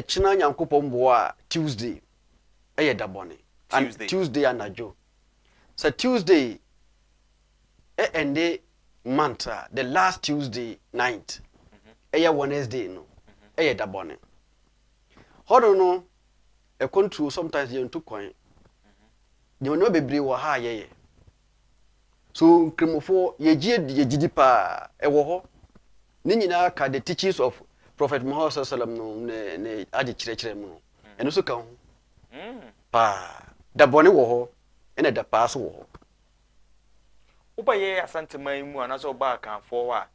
china nyankopon boa Tuesday eye da bone Tuesday anajo so Tuesday ende month the last Tuesday night eye Wednesday no eye da bone hodo no e control sometimes you to coin you no bebre wo ha ye so kremofo ye gidi pa e wo ho ni nyina ka the teachings of Prophet Muhammad sallallahu alaihi wasallam no ne ade kire mu no eno so ka ho pa da bone wo ho ene da pa so wo ho ubaye asanteman mu anaso ba kan fo wa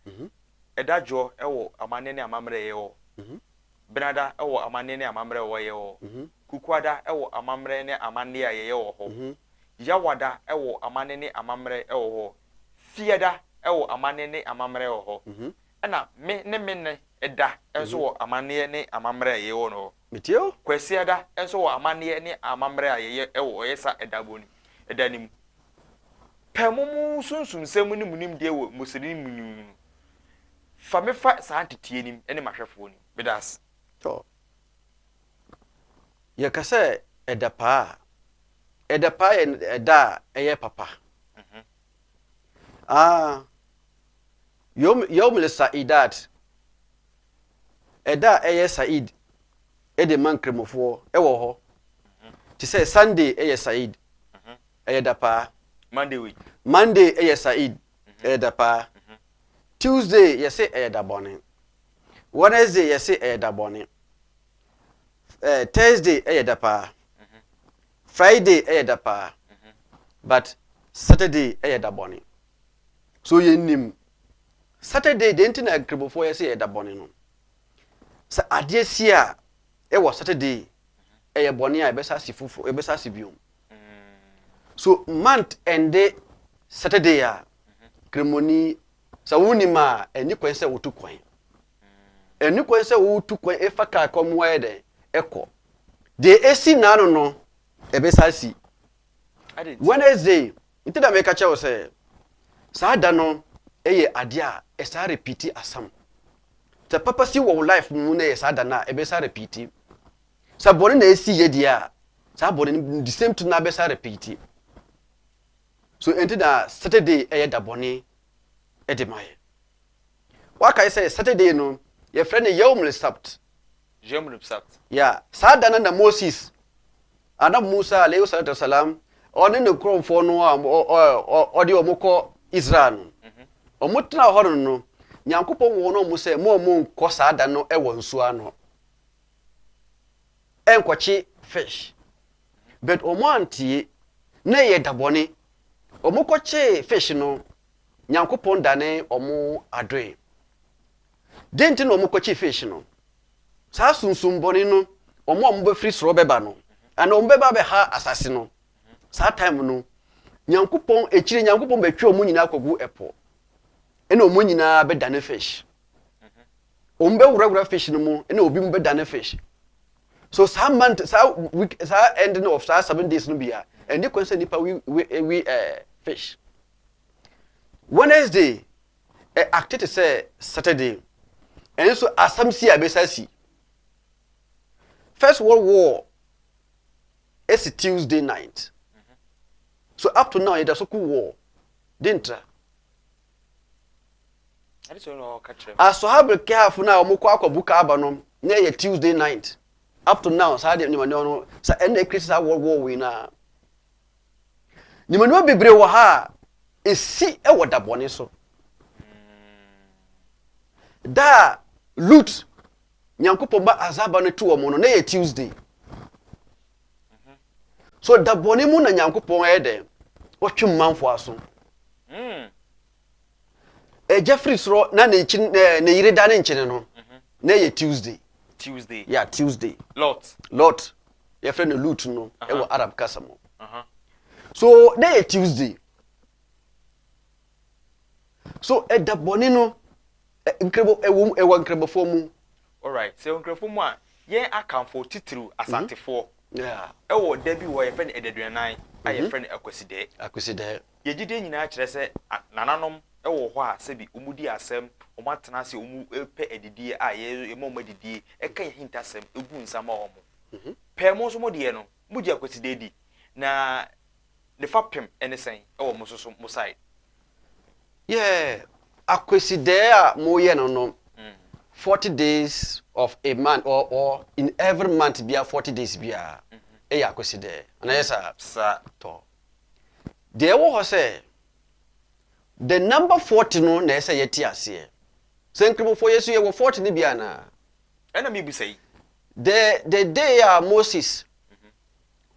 edajo ewo amane ne amamre ye wo benada ewo amane ne amamre wo ye wo kukwada ewo amamre ne amane ye wo ho yawada ewo amane ne amamre ewo ho fieda ewo amane ne amamre wo ho ana me ne eda enso wo amane ne amamre ye wo no metio kwesiada enso wo amane ne amamre ye ewo yesa edaboni edanim pemumu sunsun semu ni munim de wo musiri munim fa me fa sa antetie nim ene mahwefo ni bedas to ye kase edapa eda eye papa yom le saidat eda eye said ede mankremofo ewo ho ti say Sunday eye said eye dapa Monday eye said eye dapa Tuesday yese eye dabone Wednesday yese eye dabone Thursday eye dapa Friday eye dapa but Saturday eye dabone so ye nim Saturday de ntina kremofo yese eye dabone no sa ade sia e wo Saturday eye bone a ebesa sifufu ebesa sibiom so month ende Saturday ya kremoni sa wunima eni kwense wotu kwen eni kwense wotu kwen efa ka komwa ede eko de esi nanu no ebesa si Wednesday itida me ka che wo se sa da no eye ade a esa repeat asam the purpose wo life mu na esa da na ebesa repeat sa bone na esi ye dia sa bone the same to na ebesa repeat so enti da Saturday eye da bone edemaye waka say Saturday no your friend yawmul sabt ya sada na Moses ana Musa alayhi salatu wasalam oni ne kromfo no odi omukọ Israel omutna horo no nyankopon wo no mu say mo nko sada no ewo nsu ano enkochi fish but omantie na ye da bone omukoche fish no nyankopon dane omu adwe denti no omukoche fish no sa sunsun boni no omu be free sro beba no ana omu beba be ha asase no sa time no nyankopon echire nyankopon betwe omu nyina akogu epo ena omu nyina be dane fish omu be wura fish no mu ena obi mu be dane fish so some month sa week sa ending of 7 days no bia and the concern nipa we fish Wednesday acted to say Saturday and so asamsi abesasi First World War is a Tuesday night so up to now it is a cool war didn't as so have careful now moko akobuka abanom na ye Tuesday night up to now sa de nyima no sa end Christian World War we na nyima no bebre wo ha esi e wo da bone so da loot nyankopon ba azaba no to mo no na ye Tuesday so da bone mu na nyankopon e de wo twem manfo aso Jeffrey sro na ne yire da ne nchene no na ye Tuesday yeah Tuesday lot your friend loot no e wo Arab kasamo so na ye Tuesday so da bone no incredible ewo incredible form all right so incredible mu a ye akamfo titiru asantefo yeah ewo da bi wo ye friend ededuanan a ye friend akwaside ye gide nyina kire se nananom ɛwɔ hɔ a sɛbi ɔmu di asɛm ɔmu atena se ɔmu pɛ adidie a yɛ ɔmu adidie ɛka yɛ hint asɛm egu nsama ɔmu pɛ mo nso mo deɛ no mo gye akwaside di na ne fa pem ɛne sɛn ɛwɔ mo so mo side yeah akwaside a mo yɛ no 40 days of a month or in every month bia 40 days bia ɛyɛ akwaside ana yɛ sa to deɛ wɔ hɔ sɛ the number 40 no na ɛsɛ yɛte aseɛ sɛ nkremofo yesu yɛ wɔ 40 ne bia na ɛna me bi sɛ the day Moses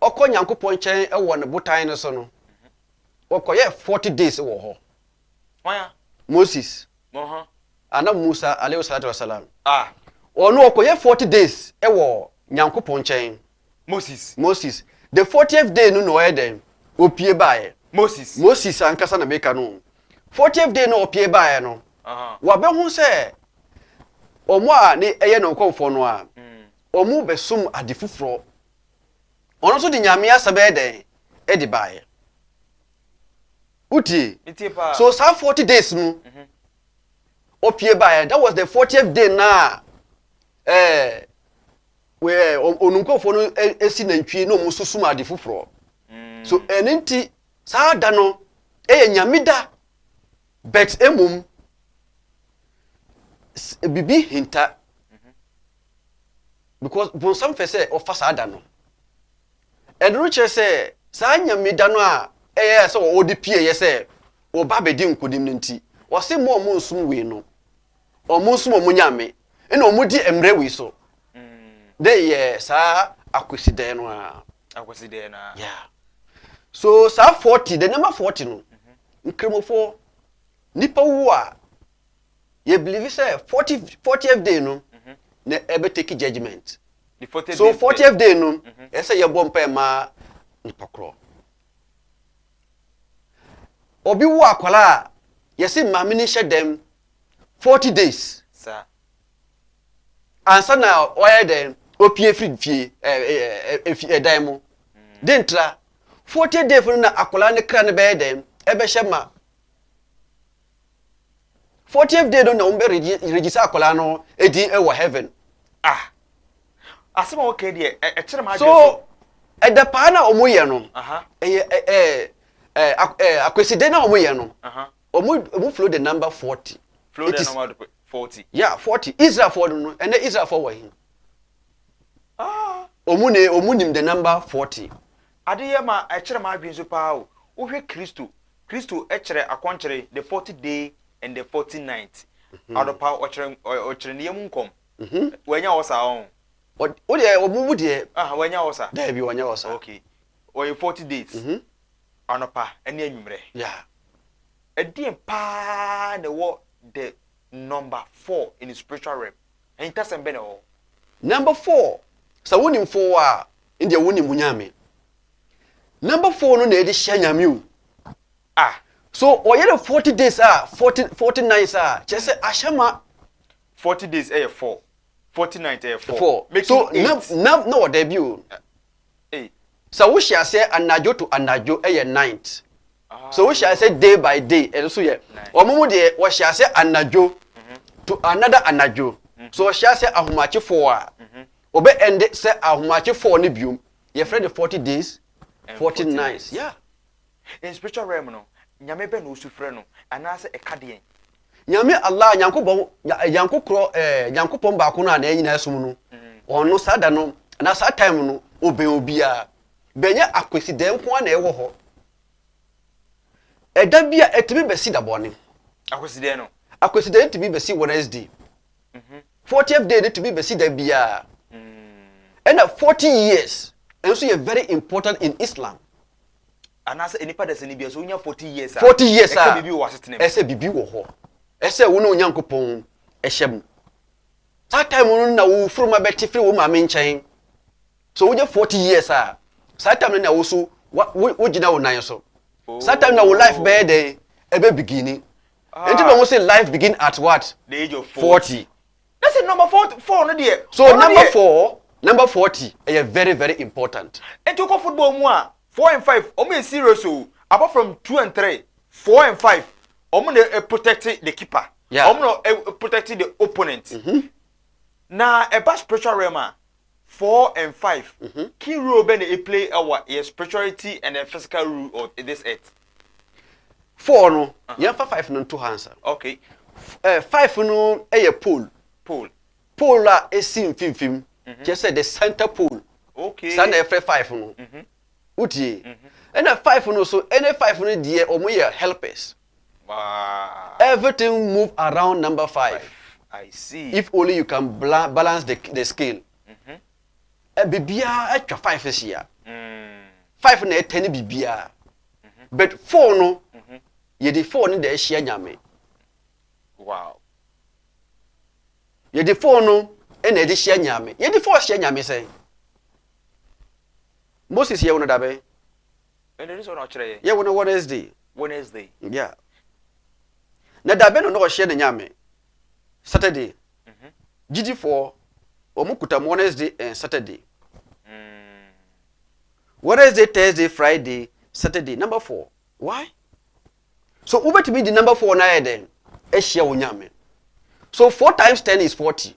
ɔkɔ nyankopɔn nkyɛn ɛwɔ ne botan no so no ɔkɔyɛ 40 days wɔ hɔ waya Moses ana Musa alayhi salatu wasalam ɔno ɔkɔyɛ 40 days ɛwɔ nyankopɔn nkyɛn Moses the 40th day no no ɔyɛ den opie bae Moses ankasa na meka no 40th day no opie bae no wabɛhu sɛ ɔmo a ne ɛyɛ no nkɔmfo no a ɔmo bɛsom ade foforo ɔno so de nyame asɛbɛ den ɛde bae uti so saa 40 days no opie bae that was the 40th day na where onunkɔfo no esi nantwie no ɔmo so som ade foforo so ɛnenti saa da no ɛyɛ nyame da bet emum bibi hinta because bonsam fɛ sɛ ɔfa saa da no ɛduru kyerɛ sɛ saa nyame da no a ɛyɛ sɛ ɔde pie yɛ sɛ ɔba bɛdi nkodim no nti ɔse mo ɔmo nsum wei no ɔmo nsum ɔmo nyame ɛna ɔmo di mmerɛ wei so de yɛ saa akwaside no a yeah so saa 40 the number 40 no nkremofo nipa wu a ye believe say 40th day no na ebe take judgment so 40th day no ese ye bom pa ma nipa kro obi wu akwala ye se maame ni hyedem 40 days sir ansa na oye dem opie fie edan mu dentra 40 days for na akwala ne kra ne be dem ebe hyema 40th day no na umbe register akwala no edi e heaven asema okay de e kire ma so edepa na omoye no akweside na omoye no omo flow the number 40 flow the number 40 yeah 40 Israel for no and Israel for wa hin omunim the number 40 adeye ma e kire ma adwen so pa o wo hwe Kristo e kire akwankere the 40 day and the 49th adopa ochire ne yam nkom wanya wosa on o de omumu de wanya wosa da bi wanya wosa okay o 40 days anopa ene anwumre yeah edin pa na wo the number 4 in the spiritual realm and tasem be na wo number 4 so wonim 4 a inde wonim munyame number 4 no na edi hya nyame o so oye the 40 days 40 nights chese ashama 40 days 4 49 4 so no debut so we shall say anajo to anajo 9th so we shall say day by day and so ye omumu de we shall say anajo to another anajo so we shall say ahomache 4 obe end say ahomache 4 ne biom ye friend the 40 days 40 nights yeah in spiritual realm no nyame be no sufre no anase ekadien nyame Allah yankopon ba ko no na nyina asum no ono sada no na sa time no oben obia benya akweside nko na ewo ho eda bia etimi besi da bone akweside etimi besi Wednesday 40th day etimi besi da bia and 40 years enso ye very important in Islam anase enipa da seni bia so nya 40 years 40 years bibi wo asetene ese bibi wo ho ese wo no nyankopon ehyem that time no na wo froma beti free wo ma me nchen so wo je 40 years that time na wo so wo gina wo nan so that time na wo life be dey ebe beginning until no say life begin at what the age of 40 that's it number 4 no there so number 40 is very very important and to go football mu 4 and 5 o me serious o apart from 2 and 3 4 and 5 Omo protect the keeper. Yeah. Omo protect the opponent. Na eba spiritual realm 4 and 5. Key role ben they play our spirituality and the physical rule of this earth. 4 no. Yeah, 5 no two hands. Okay. 5 no a pole. Pole la esim fimfim. Just say the center pole. Okay. Stand every 5 no. Utie. And a 5 no so any 5 no dear omo ye helpers. Wow. Everything move around number 5. I see. If only you can balance the scale. Bibia etwa 5 is here. 5 na 10 bibia. But 4 no. Ye di 4 ni de share nyame. Wow. Ye di 4 no e na de share nyame. Ye di 4 share nyame say. Moses ye wono dabe. And there is one actually. Ye wono Wednesday. Yeah. Na dabe no share the nyame. Saturday. GG4 omukuta Wednesday and Saturday. Wednesday, Thursday, Friday, Saturday. Number 4. Why? So over to be the number 4 na then. Eshia unyame. So 4 times 10 is 40.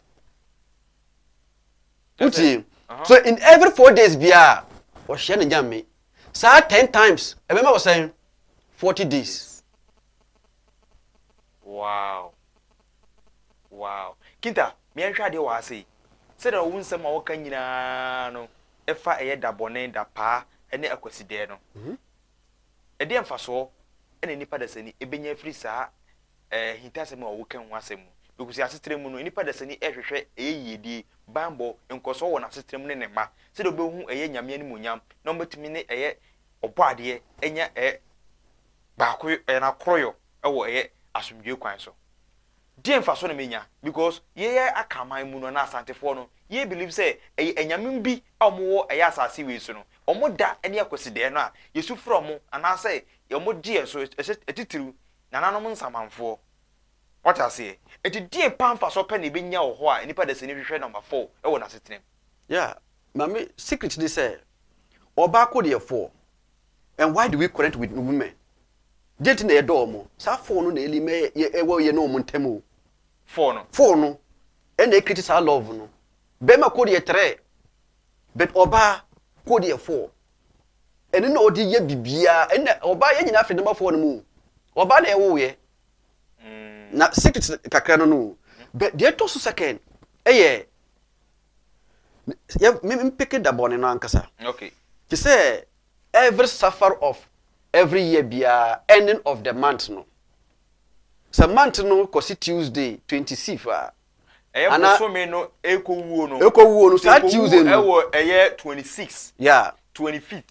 So in every 4 days biya or share nyame. Sa 10 times. Remember I was saying 40 days. Wow. Kinta, me anhwa de wa say. Say da wo nsem a wo kan nyina no. Efa eye da bone da pa ene akwaside no. E de emfaso ene nipa da sani ebenya firi saa hintasem a wo kan ho asem. Bekusi asetrem mu no nipa da sani ehwehwe eyiyedi bambo enkoso wo na asetrem ne ne ma. Say da obehu eye nyame ani munyam. Na obatimi ne eye oboade enya baako na kroyo ewo eye asumdwe kwan so. Dien fa so na menya because ye akaman mu no na asantefo no ye believe say enyame bi omo eye asase we so no omo da ene akwaside no a yesu fro mo ana say omo die so etitiru na nanom nsamanfo what I say etidie pamfa so pe na benya wo ho a nipa da sene hwehwe number 4 e wo na setenem. Yeah, mama secret they say oba ko de 4. And why do we connect with women? Date na edo mo sa 4 no na eli me ewo ye no mo ntemu 4 no and they criticize love no bema ko de 3 but oba ko de 4 and no odi ye bibia and oba ye nyina afre number 4 no mu oba na ewo ye na secret kakra no but they to so second ye me pick da bone no ankasa. Okay. You say every suffer of every year be ending of the month no. So month no kosi Tuesday 26 ana so me no ekowuo no so Tuesday no ewo 26 yeah 25th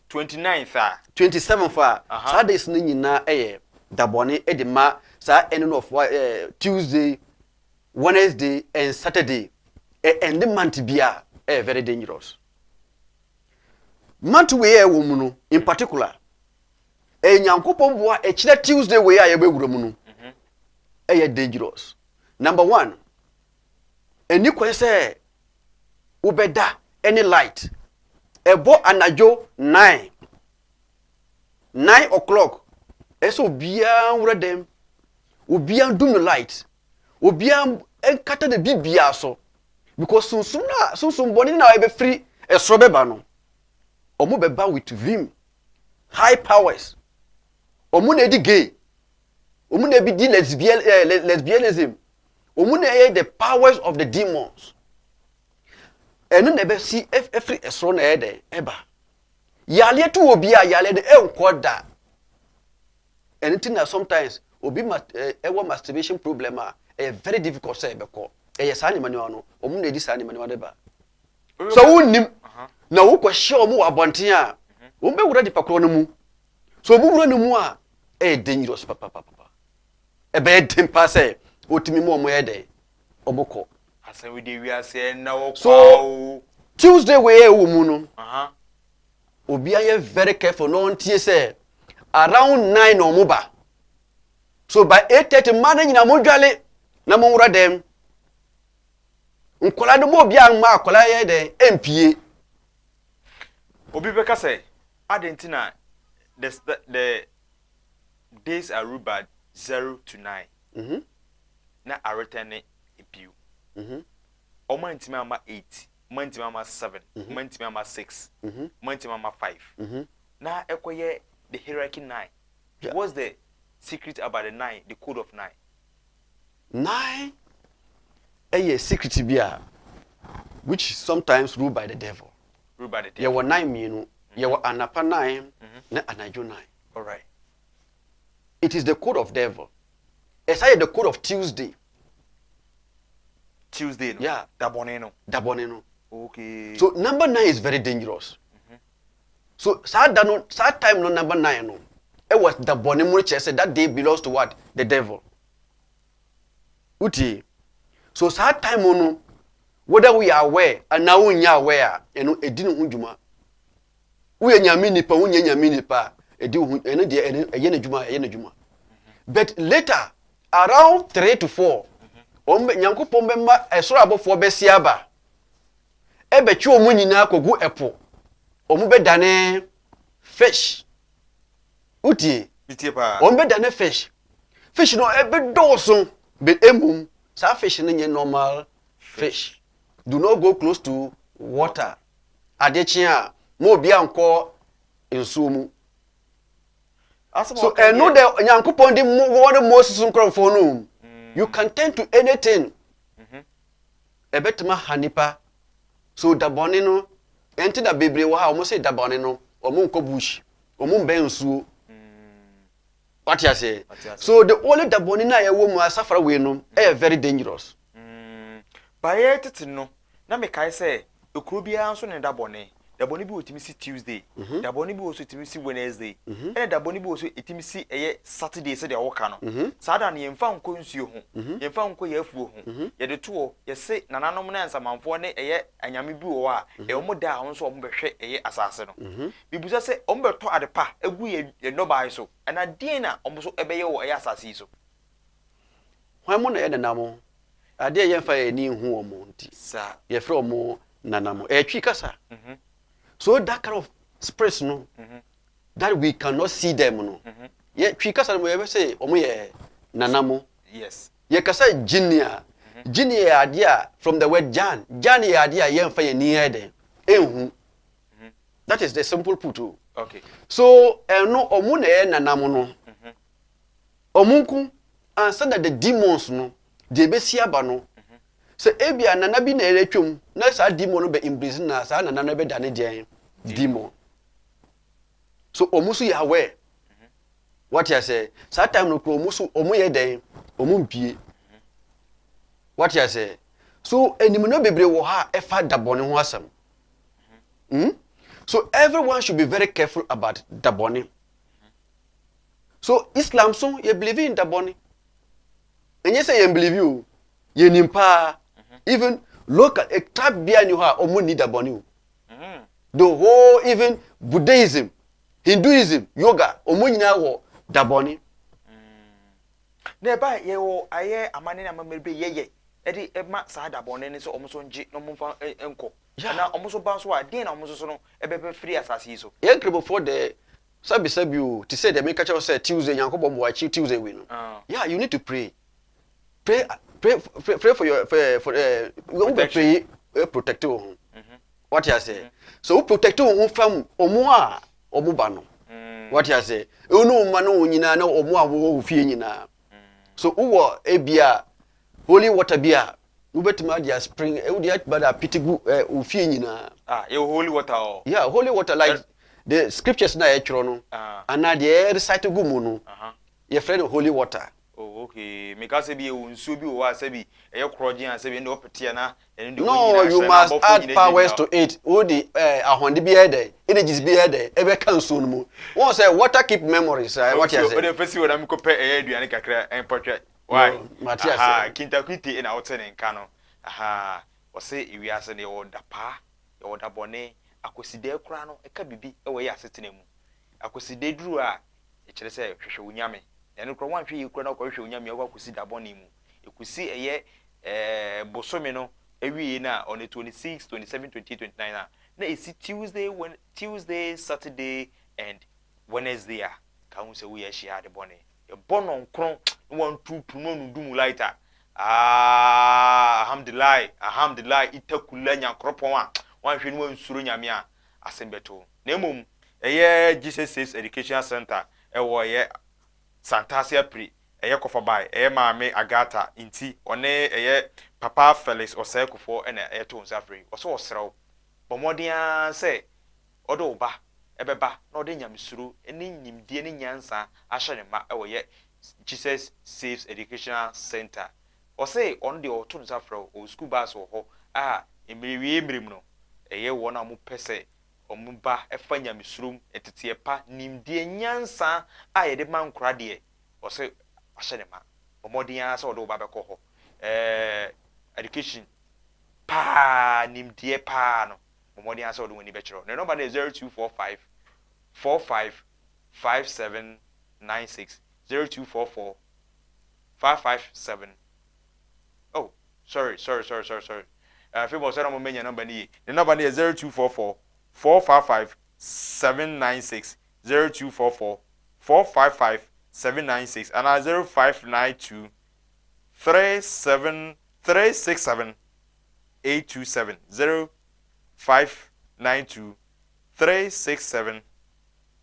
29th 27th Saturdays no nyina dabone edema sa ending of Tuesday, Wednesday and Saturday and the month bia very dangerous. Month we wo no in particular nyankopon boa kire Tuesday we yebewura mu no dangerous. Number 1, any kwen say ubeda any light ebo anajo 9 o'clock eso bia wura dem obia dum no light obia enkata de bibia so because sunsun body na ebe free esro beba no omo beba with vim high powers omo na di gay omo na bi di lesbianism omo na the powers of the demons eno na be see every esro na eba yale to obia yale de enkoda anything that sometimes obi masturbation problem very difficult say beko sa ni mani no omu na edi sa ni mani wadeba so wonnim na wo kwahye omu abonten a wo be wura di pakro no mu so omu wura no mu a dangerous papa be dempa say otimi mu omu yede oboko asa we dey Ewiase Nna Ho Kwa. So Tuesday we wo mu no obi aye very careful no ntie say around 9 omu ba so by 8:30 man nyina mo dwale na mo wura dem nkola do mo bia ma akola ye den empie obi be ka say adentina the days are ruled by 0 to 9 na aretene ebiu omo ntimi ama 8 omo ntimi ama 7 omo ntimi ama 6 omo ntimi ama 5 na ekoye the hierarchy 9. What's the secret about the 9, the code of 9? 9 a secret bia which is sometimes ruled by the devil. Ruled by the devil. There were 9 minu. There were anapa 9 na anajo 9. All right. It is the code of devil. It's like the code of Tuesday. Tuesday, no? Yeah. Daboneno. Daboneno. Okay. So number 9 is very dangerous. So sad time no number 9 no. It was Dabonemo which said that day belongs to what? The devil. Uti. So sad time no, whether we are aware and now we are aware, you know, it didn't unjuma. We nyami nipa, we nyami nipa, juma. But later, around 3 to 4, Nyankopon bemma esoro abofo besiaba. Ebechi omu nyina kogu epo. Omu bedane fish. Uti. Omu bedane fish. Fish no ebe doso be emum. Sa fish no nye normal fish. Do not go close to water. Adechia mo bia nko nsuo mu. So no the Nyankopon di word Moses nkrofo no. You can turn to anything. Ebetuma hanipa. So dabone no enti da bebre wa ha omo say dabone no omo nko bush. Omo mbe nsuo. What you say? So the only dabone na ye wo mu asafara we no very dangerous. Ba ye tete no na me kai say ekuro bia nso ne dabone. Dabone bi otimi si Tuesday, dabone bi oso otimi si Wednesday, ene dabone bi oso etimi si eye Saturday se de woka no. Sada na yemfa nko nsuo ho, yemfa nko yafuo ho. Ye de to ye se nananom na nsamanfo ne eye anyame bi wo a e omo da ho nso omo behwe eye asase no. Bibusa se omo beto adepa egu ye no bai so. Na den na omo so ebeye wo eye asase so. Hwan mo na ye nanamo? Ade yemfa ye ni hu omo nti. Sa Ye fre omo nanamo. Twi kasa. So that kind of spirits no, that we cannot see them no. Yeah, twi kasa mo ye say omo ye nanamo. yes. Ye kasa jinia. Jinia idea from the word Jan. Jan ye idea yemfa ye ni ede. Ehu. That is the simple put. Okay. So no omo na ye nanamo no. Omunku answer that the demons no, de besi aba no. So ebia nana bi na eretwom na sa demon no be imprison na sa nana be dane den demon. So omusu ya aware. What you say? Sa time no kro omusu omu ye den omumpie. What you say? So enimu no bebre wo ha e fa dabone ho asam. So everyone should be very careful about dabone. So Islam so you believe in dabone. And you say you believe you nimpa. Even local a tribe bia ni ha omo need dabone. The whole even Buddhism, Hinduism, yoga omo nyina wo dabone. Na ba ye wo aye amane na mamebe ye edi ema sa dabone ni so omo so nji no mfa enko na omo so ba so a den na omo so no ebebe free asase so Ye krebo for the sabi o to say the make catch say Tuesday yankobo mo achi Tuesday we no. Yeah, you need to pray for your pray protect you. What you say? So protect you from omo ba no. What you say? Unu ma no nyina na omo a wo fie nyina. So uwo ebia holy water bia ubetima dia spring e would yet bada pitigu ufie nyina. You holy water oh. Yeah, holy water like the scriptures na e chro no. Ana de recite gu mu no. Your friend holy water. Oh, okay. Because be unsu bi o say bi e kroje an say bi no pete na no, you must add powers to it. O the ahonde bi ede, energies bi ede, e be kan so no mu. One say water keep memories. What you say? O the first we am ko pe e aduane kakra en potwe. Why? Matias. Kintakwiti na wote nka no. Aha. O say Ewiase ne wo dapa, e wo dabone, akoside kura no e ka bibi e wo ye asetena mu. Akoside duru a e kire say hwehwe unyame. Eno kro wan hwe yi kura na ko hwehwe unyame e kwakosi dabone mu. Ekusi eye bosome no ewie na on the 26, 27, 28, 29 na esi Tuesday, Saturday and Wednesday a ka hu se we share the bone ye bono nkron one two puno no dum lighter alhamdulillah itakula nyankropon a wan hwe no nsuro nyame a asembeto na emom eye Jesus Saves Education Center ewo ye Santasia Pri eye kofabai eye maame Agata inti one eye papa Felix Osekufo ena eye to nsafri oso osrew bomodia se odo ba ebeba na ode nyamsuru eni nyimdie ni nyansa ahye ne ma ewo ye Jesus Saves Educational Center. Or say on the autumn safro or school bus or ho emirimu no eye wona mu pese omuba efanya misrum etetiepa nimdie nyansa ye de man kra de or say ahye ne ma omodian say odo ba be ko ho education pa nimdie pa no omodian say odo woni be kiro no number is 0245 455796 0244 557. Oh, sorry. People said I'm a number. The number is 0244 455 796 0244 455 796 and 0592 367 827 0592 367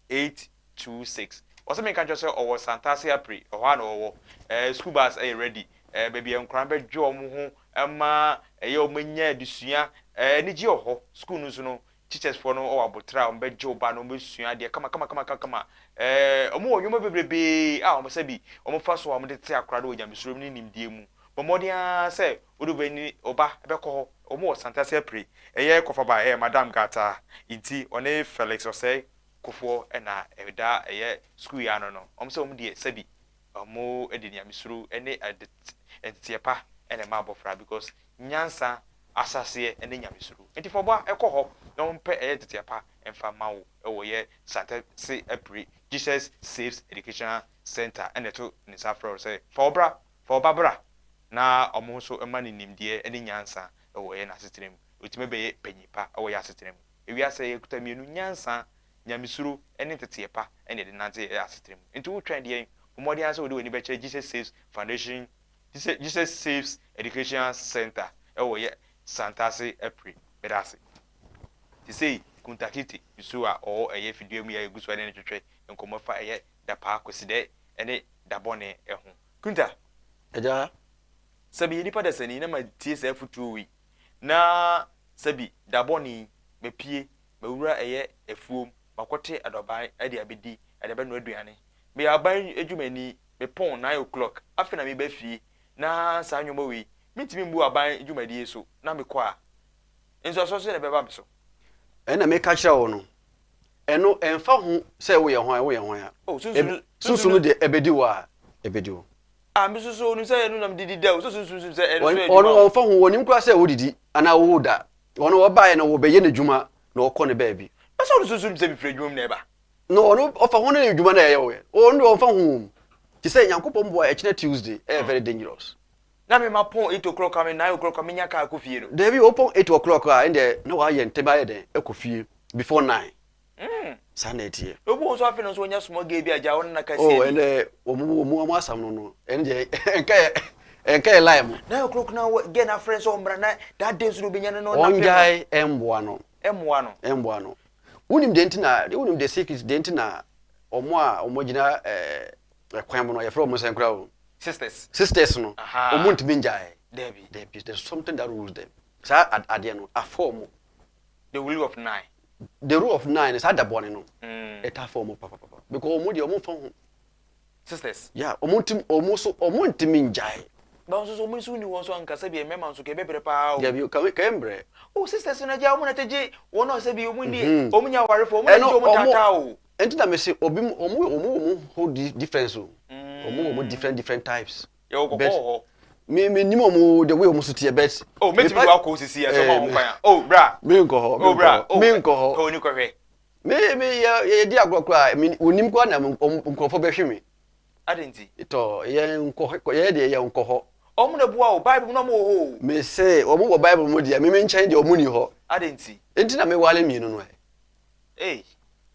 826. Also, make just say our Santasia Pri or one or school bus ready. Baby, I'm crammed Joe Muhu, Emma, a yo menya disuya, any Joe, school no teachers for no or Botra, and bed Joe Bano Musia, dear, come. More, you may be, almost a be, almost first one, the tear crowd, Miss Rooming in Dimu. But Modia say, would have been Oba, Beco, or more Santasia Pri, a year cover by Madame Gata, inti, on a Felix or say. Kufo ena eda eye school ya no omso mu de sabi omo edinya misuru ene edetiepa ene mabofra because nyansa asase ene nyamisuru enti foba ekoho na ompe eye edetiepa emfa mawo ewo ye Santa se April Jesus Saves Educational Center ene to ni safro say for bra na omo so emani nimdie ene nyansa ewo ye na sitrem otime be panyipa ewo ya sitrem ewiase ye kutamienu nyansa nyamisuru ene tetiepa ene de nante asetrem into trend ye umodi anso de woni be chere Jesus Saves Foundation Jesus Saves Education Center ewo ye Santase April bedase ti say kuntakiti bisuwa o eye fidue mu ya egusu ene twetwe enkomo fa eye da pa kweside ene da bone eho kunta eja sabi nipa da sani na ma TSF tuwi na sabi da bone mepie mawura eye efuom makote adoban ade abedi ade be no aduane me aban edwumani me pon 9 o'clock afena me ba fie na sa anwoma wi mitimi mbu aban edwumadi so na me kwa enso so se ne be ba so ena me ka kira wo no eno emfa hu se wo ye ho ya oh susu de ebedi wa me susu nu se enu nam didi da susu se enu so ono emfa hu wonim kura se wo didi ana wo da ono wo ba ye no wo be ye ne dwuma na okọ ne ba bi so susu se bi fredwum na eba no ono ofa hu ne dwuma na ye wo ono emfa hu ti se Nyankopon bo e kine Tuesday very dangerous na me ma pon 8 o'clock am 9 o'clock am nya ka akofie no Debi open 8 o'clock ende na wa ye nteba ye den ekofie before 9 sanete obu so afi no so nya small game bi aja won na ka oh ende omu asam no ende enka line 9 o'clock na get na friends o mbra na that day so be nya no na onjai emboa no unim de secret de ntina omo gina kwan mo no ye fro mo sen kra o sisters no omo ntimi njai Debbie there's something that rules them sa ade no aform the rule of 9 is at the bone no it aform papa because omo de omo fon sisters yeah omo ntimi njai ba so omo su ni won so anka sabi emema so ke bebre pa o Debbie ka embre sisters na ja omo na teje won no sabi omo ndi omo nya warefo omo na je omo tata o enti na me say omo hold difference o omo different types yo go me nimo mo the way omo so tie bet me ti wa ko sisi e so ma ho kwan bra me nko ho ko ni ko hwe me ye di agokra me onim ko na nkofo be hwe me adenti to ye nko ye de ye nko ho omo na bua o bible no mo ho me say omo wo bible mo dia me nchen de omo ni ho adenti enti na me wale mi no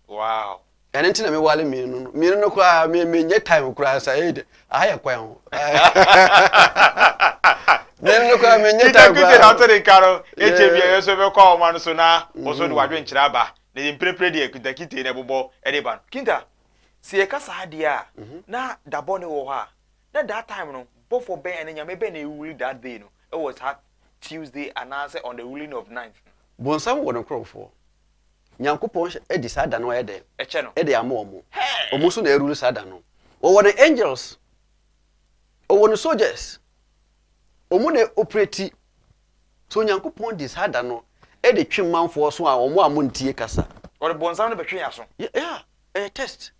wow ene ntina me wale mienu no kwa me nye time kura sa ede aya kwan ho mienu no kwa me nye time kura kita hauto de karo HB yeso be kwa o man so na oso de wadwe nkyira aba na yemprepre de kita kita ne bobo ede ban kinta se ye kasa ade a na dabone wo ha na that time no before ben ene nyame ben e wuli that day no it was hot Tuesday and answer on the ruling of 9th bonsam wo no krofo Nyankopon edi sada no ede eche no ede ama omo so na erule sada no wo the angels wo the soldiers omo na operate so Nyankopon di sada no ede twemmanfo so a omo amontie kasa wo the bonsam no betwe yaso yeah test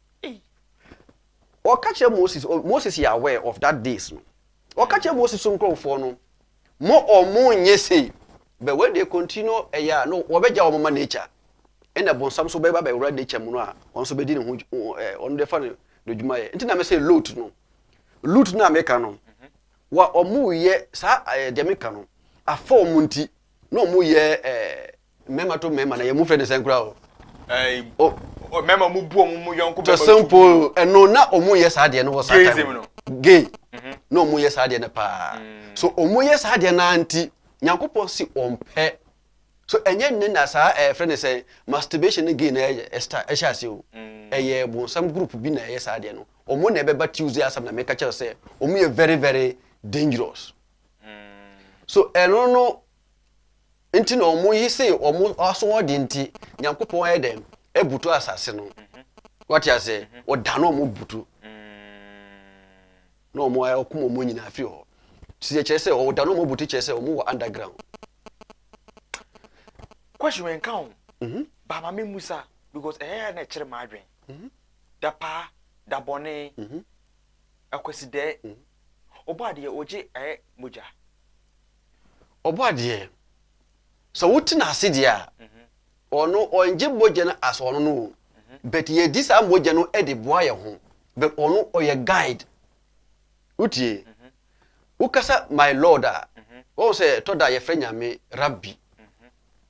o catch Moses you aware of that days no o catch Moses so krofo no mo omo nyese but when they continue no wo beja omo ma nature ena bonsam so beba be wura nature mu no a on so be di ne ho on the fan do dwuma ye ntina me say loot no America no wa omu ye sa de America no afa omu nti no omu ye mema to mema na ye mu friend senkura o mema mu bu omu yonko be simple eno na omu ye sa de no wo sa time gay no omu ye sa de na pa so omu ye sa de na anti Nyankopon si ompe so enye nne na sa friend say masturbation again e start e sha se o eye bonsam group bi na ye sa de no omo na ebeba Tuesday asam na make tell say omo ye very very dangerous so eno no enti na omo yi say omo aso odi nti Nyankopon e dem ebutu asase no what you say o da no omo butu no omo ayo kuma omo nyina afi ho si che say o da no omo butu che say omo underground. Question when count. Ba mama Musa because na chere ma adwen. Da pa da bone. Akwesi de. Obade oje moja. Obade. So wutina ase de a. Ono onje moja na aso no. But ye disa moja no e de boa ye ho. But ono oye guide. Utie. Ukasa my lord a. O say to da ye frenya me rabbi.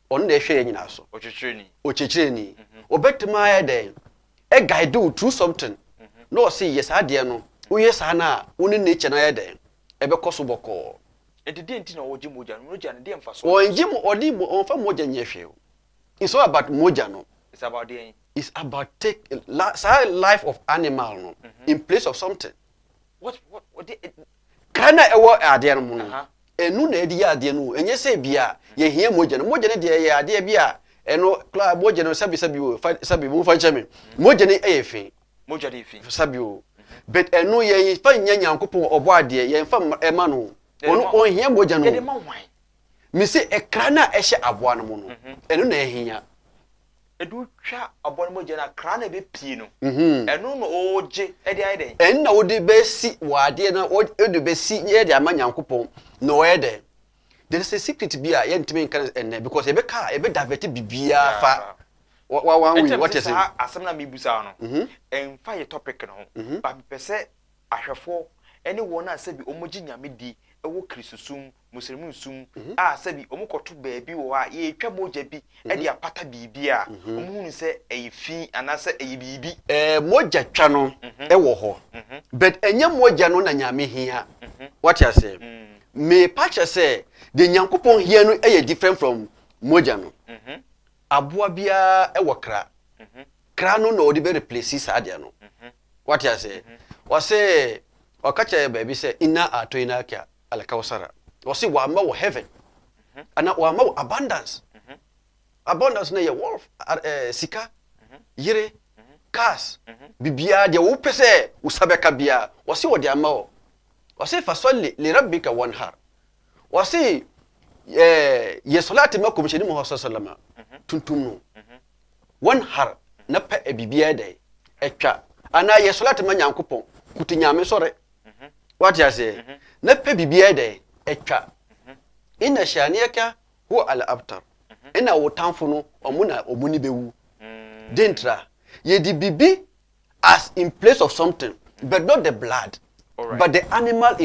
On the share nyina so ochechireni obetima ya den e guide you through something no say yes ade no wo yes na woni nature na ya den e be koso boko e de enti na oji moja no moja na de mfa so onji mo odi mo onfa moja nyehwe it's all about moja no it's about the it's about take life of animal no in place of something what kana ewo ade no no enu na edi ade no enye se bia ye hia moja ne de ye ade bia eno kla moja no sabi mu fa chame moja ne eyefi moja de fi sabi o but enu ye fa nya Nyankopon obo ade ye fa ema no onu on hia moja no de ma wan mi se ekra na ehye aboa no mu no enu na ehia edu twa aboa no moja na kra na be pie no enu no oje e de ai den en na wodi be si wade na wodi be si ye de ama Nyankopon no ede there is a secret be a yentime kan enne because ebe divert bibia fa wa what you say asem na mebusa no emfa ye topic no ba pese ahwefo ene wona asabi omoji nyame di ewo krisusum muslimun sum asabi omokoto baabi wo a ye twa moja bi e de apata bibia omuhunu se eyifi anase eyibibi moja twa no ewo ho but enye moja no na nyame hia what you say me patch say the Nyankopon here no e different from moja no aboa bia e wokra kra no no de be replace sadia no what you say o say o ka che baby say inna atoina kya alkausara o say wa ma wo heaven ana wa ma abundance abundance na ye wolf sika yire cars bibia de wo pese usabeka bia o say wo de ama o say fasoli li rabbika wanhar o say ye salati makum shedi mu sallama tuntum no wanhar na pa bibia de etwa ana ye salati ma Nyankopon kutinyame sore what you say na pa bibia de etwa ina shaniyaka huwa al-abtar ina wotamfo no omuna omuni bewu dentra ye di bibi as in place of something but not the blood. Right. But the animal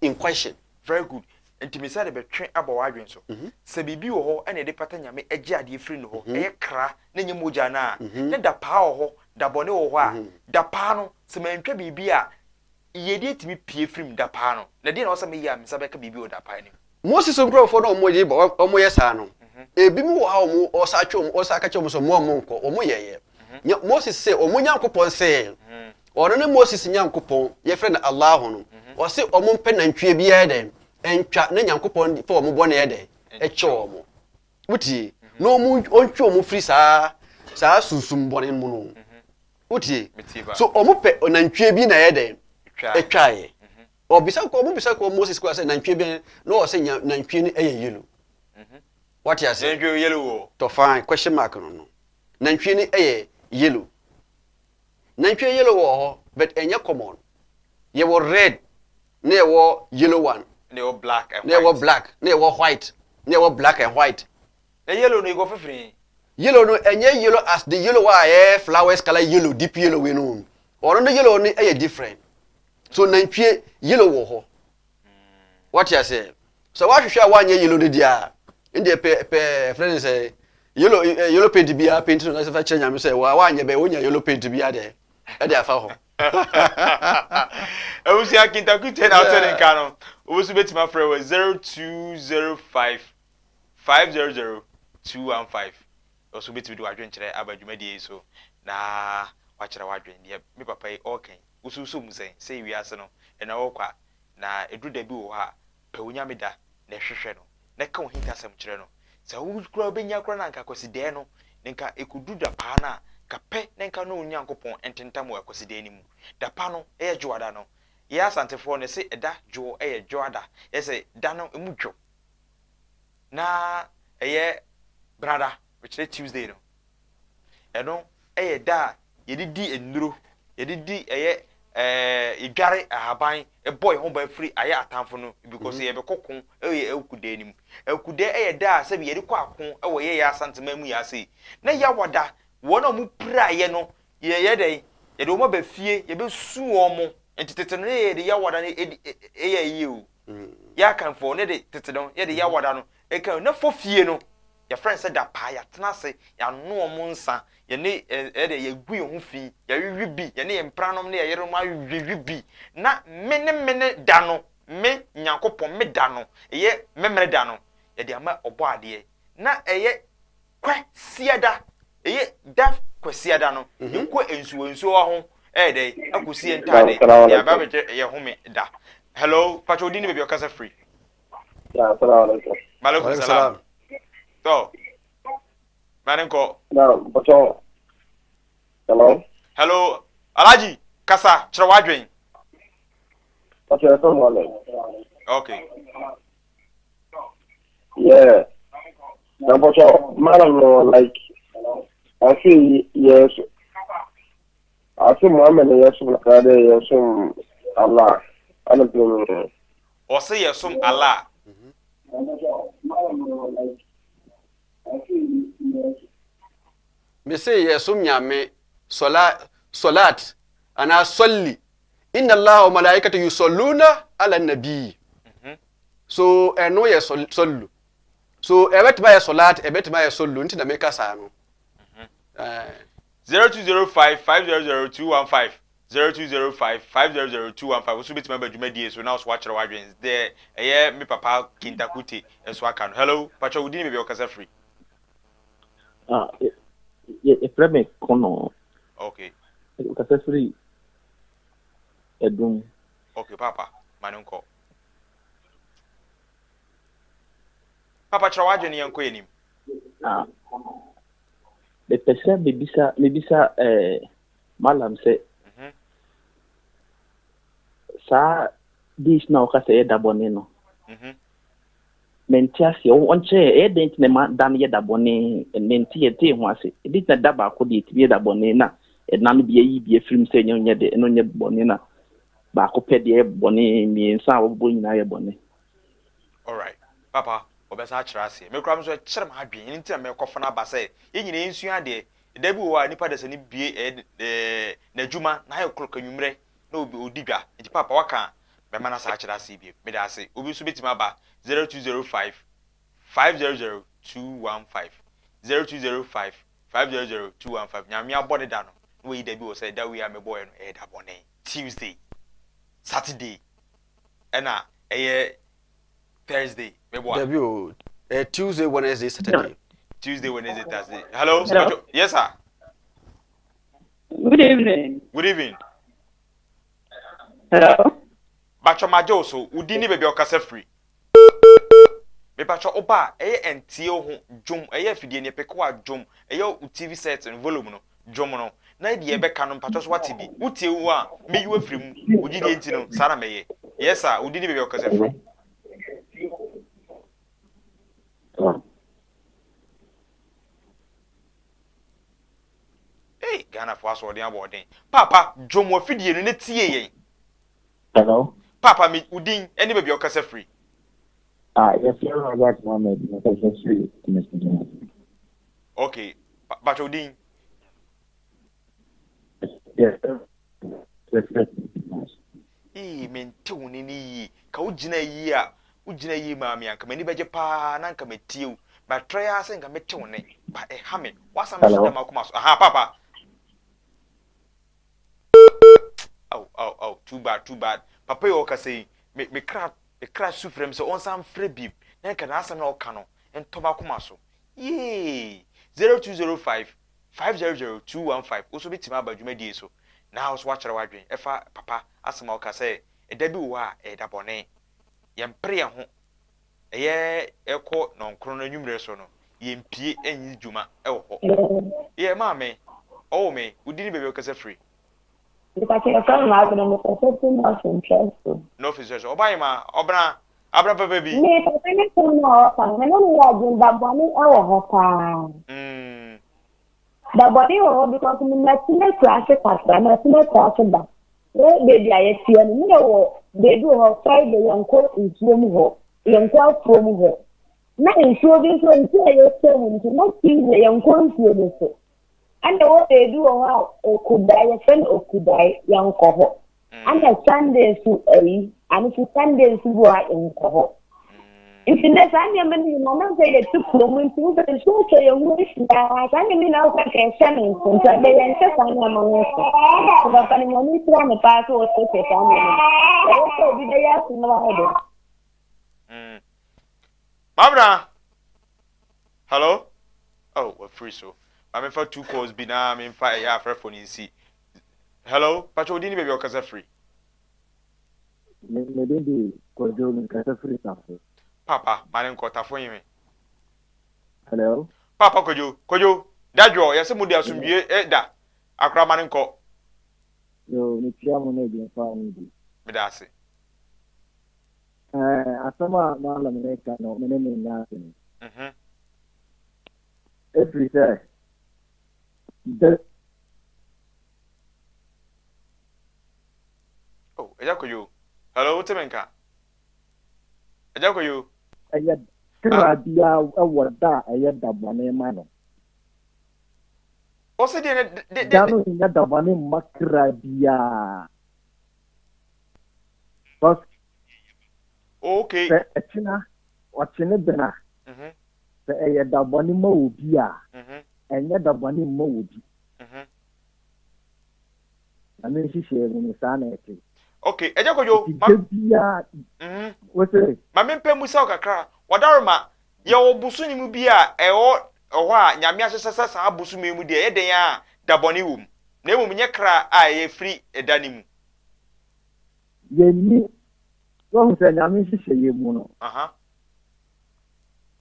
in question. Very good. Ntimi say be twen abo wadwen so. Se bibi wo ho ene de pata nyame agi ade free no ho. E kra na nyem oja na. Ne da pa ho da bɔne wɔ hɔ a da paa no sɛ mantwa biribi a yɛde etimi pie firim da paa no na deɛ na ɔsɛ me yɛ a mesa bɛka biribi wɔ da paa nim Moses nkrofo no omo yi bo omo yɛ saa no ebi mu wɔ ha omo ɔsa atwe omo ɔsa ka kye omo so mo nkɔ omo yɛyɛ Moses sɛ omo nyankopɔn sɛ ɔno ne Moses nyankopɔn yɛfrɛ na Allah no ɔse omo mpɛ nantwie bi yɛ dɛ entwa ne nyankopɔn fa omo bɔ ne yɛ dɛ ɛkyɛ omo wutie no omo ontwe omo firi saa susum bɔne mu no wutie so omo pɛ nantwie bi na yɛ dɛ ɛtwae obisa ko Moses ko say nantwie bi no o say nantwie ni eye yellow what you say nantwie yellow to fine question mark no nantwie ni eye yellow nantwie yellow wo but enye common ye wo red na ye wo yellow one na ye wo black and white na ye wo black na ye wo white na ye wo black and white na yellow no go fefere yellow no enye yellow as the yellow wa flowers color yellow deep yellow we no or no yellow ni eye different. So nantwie yellow wo ho. What you say? So what you share one yellow the dia. In the friend say yellow paint bia paint no say fa change am say one be wonya yellow paint bia there. E dey afa ho. E wo si akinta ku ten out ten kan no. Wo so betima frɛ we 0205 500 215. O so betimi do adwenkyerɛ abadwumadie so na wakyerɛ wadwen de me papa yi okay. Ususu mu say Ewiase no na wo kwa na edu da bi wo ha pe wonya meda na hwehwe no na ka wo hintasem kyerɛ no sɛ wo kura obenya kura na nka kwasi de no nka ekudu da pa na ka pe na nka no onyankopɔn ententam wa kwasi de ni mu da pa no ɛyɛ dwoada no yɛ asantefo ne se ɛda dwo ɛyɛ dwoada yɛ sɛ da no emu dwo na ɛyɛ brada which is Tuesday no ɛno ɛyɛ da yɛdidi enduro yɛdidi ɛyɛ idware ahaban boy ho ba free aye atamfo no because ye be kokon e ekude nim ekude e da se be ye kɔ akon e wo ye ya santema mu ya sei na ya wada wona mu praye no ye den ye de mo ba fie ye be su omo entitete no ye de ya wada ne e ye yi o ya kan fo ne de tete no ye de ya wada no e kan na fo fie no your friend said that pa ya tena se ya no omo nsa ye ne de ye gu ye ho fi ya wiwi bi ye ne ye mpranom ne ye yere ma wiwi bi na mene da no me nyankopon me da no ye memre da no ye de ama obo ade na eye kwasiada eye da kwasiada no nko ensuo ho de akosi entade ya ba be ye home da hello pacho di ni be okasa free ya assalamu alaikum salam so Manenko. No, Pacho. Hello. Hello, Alaji. Kasa, Chrawadwin. Pacho, someone. Okay. Yeah. Now, Pacho, madam, like, I see, yes. I see Muhammad, yes, yes, Allah. I don't know. Or say yes, Allah. Me say yesum nyame salat ana salli inna allaha wa malaikatahu yusalluna ala nabi so eno ye sallu so ebetima ye salat ebetima ye sallu nti na meka sa no 0205 500 215 0205 500 215 so betima badwumadie so now so watch wadwens there eye me papa kintakuti enso aka no hello pacho udini me be okasa free ye frame kono okay okasa free edum okay papa manenko papa chrawadwen yanko enim the person mebisa malam se sa dish na okasa ye dabone no mentiasi onche e dent ne ma dan ye dabone menti ye te ho ase e dit na daba ko de tie dabone na e nan bi yi bi film se nyo nye de no nye bone na ba ko pe de bone mi nsa wo bo nyina ye bone all right papa obesa akira ase me kura so kire ma adwen nti na me kofo na ba se ye nyina ensu ade da bi wo a nipa de se ni bie na djuma na ye kroka nwumre na obi odigwa nti papa waka be mana sa akira ase bi me da ase obi so betima ba 0205 500 215 0205 500 215 nyame abode da no we dey be say that we am boy no e da bone Tuesday Saturday ena Thursday me boy Debut Tuesday, Wednesday, Saturday. Tuesday, Wednesday, Thursday. Hello? Yes, sir. Good evening. Good evening. Hello? Bacho Majo, so Udini baby okase free. Me bacho oba, NTO ho jom, fidie ne pekwa jom, TV set and volume no, jom no. Na di ebe kanon pacho so watibi. Utie wo a, me you free mu, udidi enti no, sara meye. Yes, sir, Udini baby okase free. Hey, Ghana for us or the aboarding. Papa, Jom wa fidie no ne tie yen. Hello? Papa, me udin, any baby okase free. Yes, you're right, Mohammed. That's free, Mr. Johnson. Okay, but udin. Yes, sir. Men tu ni ka ujina yi a ujina yi maami anka mani beje pa na anka metiu ba try ase nka metu ne ba ha me wasa me shida makoma so aha papa oh too bad papa yo ka say me kra sufrem so on sam free bib na nka na asem na oka no ento makoma so yee 0205 500215 oso bitima abadwuma die so na so wa kere wadwen efa papa asema oka say eda bi wo a eda bone yempre ho eko nonkro no nwumre so no yempie enyi dwuma ewo ho ye maame o me udini bebe okase free Because you're coming out and I'm accepting us interest. no officer so obai ma obra abra baba bi Me, I think I'm not going to that money our the body because we met in a classic and a small classic back. Baby, I see and they do her Friday and quote in swim young quote from her. Not in sure this one, you're saying to not see the young quote. And what they do could die a friend or could die young cohort. And a Sunday to a and if you Sunday to go in cohort. If you let any moment say it took moment to the show to your wish, I mean, now I can send in some they enter on your money. But I'm only trying to pass or take it on you. Also, did they ask you know? Mabra hello oh we're free so I'm for 2 calls be now I'm in fire ya for phone you see hello pacho udini baby okase free Me didn't go in free something. papa manen ko tafo yime Hello? papa kojo dadwo yese mudi asumdue da akra manen ko Yo, me chiamo ne di fami. me da ase Asama mala America no me ne nyasi. Every day. oh eja kojo hello temenka eja kojo Aya kradia awada aya dabane mano. o se de Dano nya dabane makradia. Bas okay echina wachine bena. Aya dabane ma obi a. Enya dabane ma obi. Ami shishe ni sana eti. okay eja kojo What's it? ma mempe musa okakra wadaroma ye obusu ni mu bia ewo ho a nyame ahyesesa sa abusu memu de ye den a daboni wum na emu nye kra a ye free edani mu Yeni wo se nyame hihye ye mu no.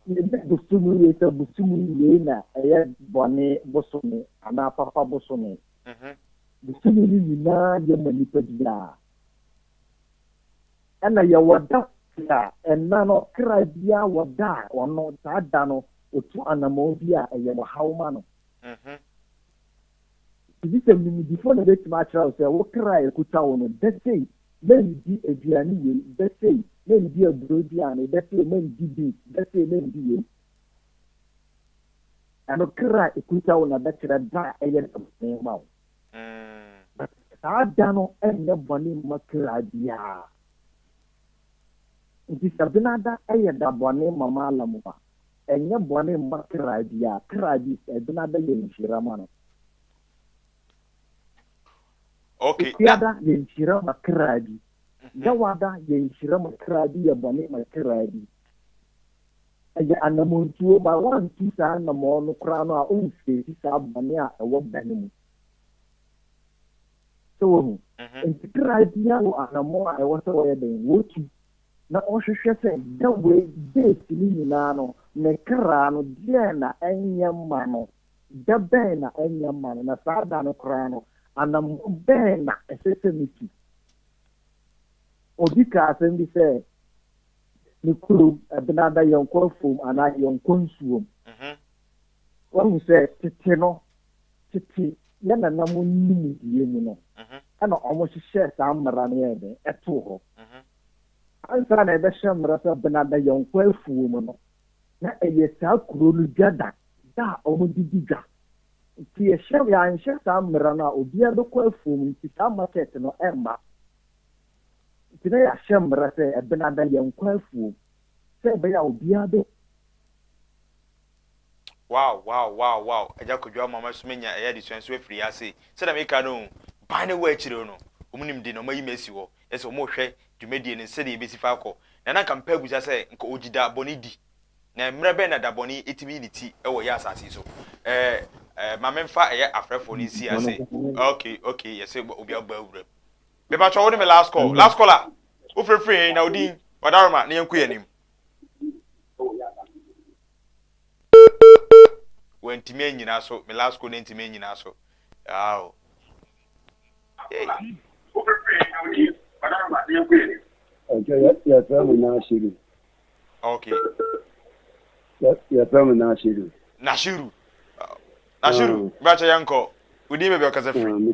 Ye busumu ye se busumu ye na eye bone bosome ana papa bosome. Busumu ni na ye manipa dia. Ana ye wada ya enano kra bia wada ono tada no otu anamo bia eye mo hawma no. This is before the best match out say wo kra e kuta wono that say men di aduane ye that say men di abroad and that say men di bi that say men di ye ano kra e kuta wono that kra da eye no ma but tada no enne boni makra bia. Nti sabinada eye da bone mama alamu ba enye bone makra dia kradi sabinada ye nshirama no Okay. Yada yenchira makradi. Yawada yenchira makradi ya bone makradi. Aya anamuntu ma wan tisa na mo no krano a unse tisa bone a ewo banimu. So makradi ya wo anamo a ewo so ye den wotu. Na ohwehwe se da we base ni nyina no mekra no de na enyama no da ben na enyama no na sada no krano anam ben na esesemiti odika asembi se ni kuru benada yonko fom ana yonko nsuom wonu se titi yana na mo nimi die mu no ana omo hyehyɛ saa mmara no yɛ de ɛto hɔ ansa na ebe shamra sa benada yonko afuo mu no na eye saa kuro no gada da omo didida ti e shem ya nhyɛ saa mmara na obi adokɔ afuo mu ti saa market no emma ti na ya shamra sa benada yonko afuo se be ya obi ado wow eja kodwa mama sumenya eya di so afiri ase se na me ka no ba ne wa akire no omunim di no mayi mesi wo ese omo hwɛ dwumedie ne se de ebesi fa akɔ na kampa agusa se nka ogida boni di na mmerɛ bɛ na da boni etimi ni ti ɛwɔ ya asase so mamemfa ɛyɛ afrɛfo ni si ase okay yes obi aba awura be ba twa wo me last caller wo frefre na odin wadaroma na yanku yanim wentimi anyina so me last call ntimi anyina so aw hey Okay, yeah, family now Shiru. Okay. Yeah, family now Shiru. Nashiru, bacha yanko. Udi me be okaze free.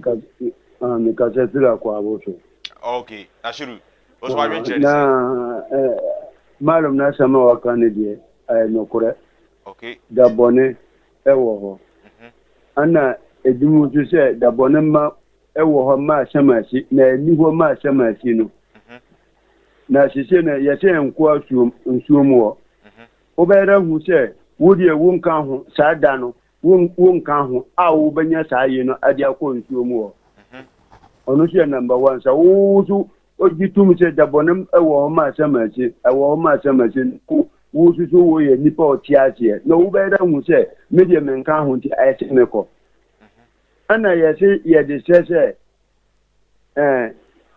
Because it's la kwa boso. Okay, Nashiru. What's my venture? Na malum na sama wakane die no kore. Okay. Da bone ewo ho. Ana edumu tu se da bone ma ewo ho ma shamasi na ni ho ma shamasi no. Na sise na yete enko nsuom wo obere hu se wodi ewu nka ho saa da no wo nka ho a wo benya saa yi no ade akọ nsuom wo ono se number 1 sa wo su ogitum se da bonem ewo ma asamachi wo su so wo ye nipa otiache na wo bere hu se media menka ho ti ayete meko ana yese ye de se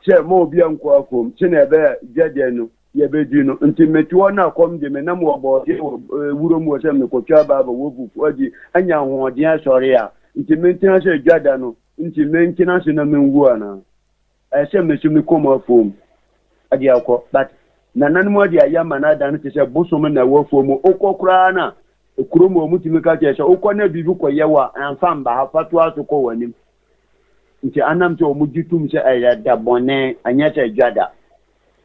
se mo bia nko akom se na ebe jade no ye be di no nti metuo na akom de me na mo bo de wuro mo se me ko twa baba wo bu oji anya ho de asori a nti mentina se jada no nti mentina se na menwu ana se me se me kom afom ade akọ but nanan mo de ayama na da no se bosom na wo afom okokura na ekuro mo mutimi ka je se okọ na bibi ko yewa anfa mba ha fatu asoko wanim nti anam to omu gitum se ayada bone anyata jada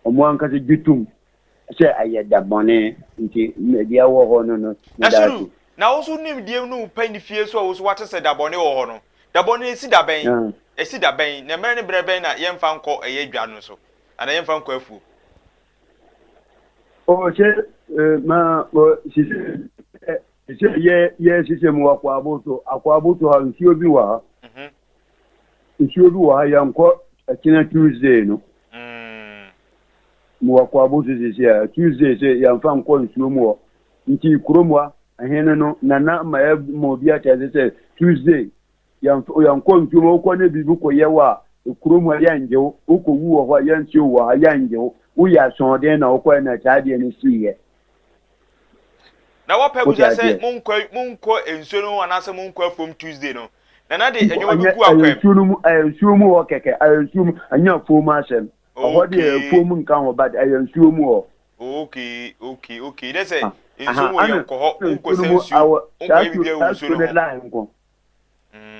omu anka se gitum se ayada bone nti media wo ho no Nashiru na wo so nim die no pani fie so wo so wate se da bone wo ho no da bone esi da ben na mere ne bre ben na yemfa nko eye dwa no so ana yemfa nko afu o se ma o si ye si mu akwa aboto ha nti obi wa nsuo bi wa ya nko akina Tuesday no mu akwa aboto se Tuesday se ya mfa nko nsuo mu wo nti kuromwa ahene no nana ma ya mo bi ata se Tuesday ya nko nsuo mu ko ne bibi ko yewa kuromwa ya njewo uko wu wo ya nsuo wa ya njewo u ya sonde na uko na tade ni siye na wo pe buja se munko ensuo no anase munko afom Tuesday no na de enyo bi ku akwem nsuo mu wo keke nsuo mu anya fom asem o de fom nka ho bad nsuo mu wo okay de se nsuo wo yanko ho unko se nsuo unko bi bia nsuo no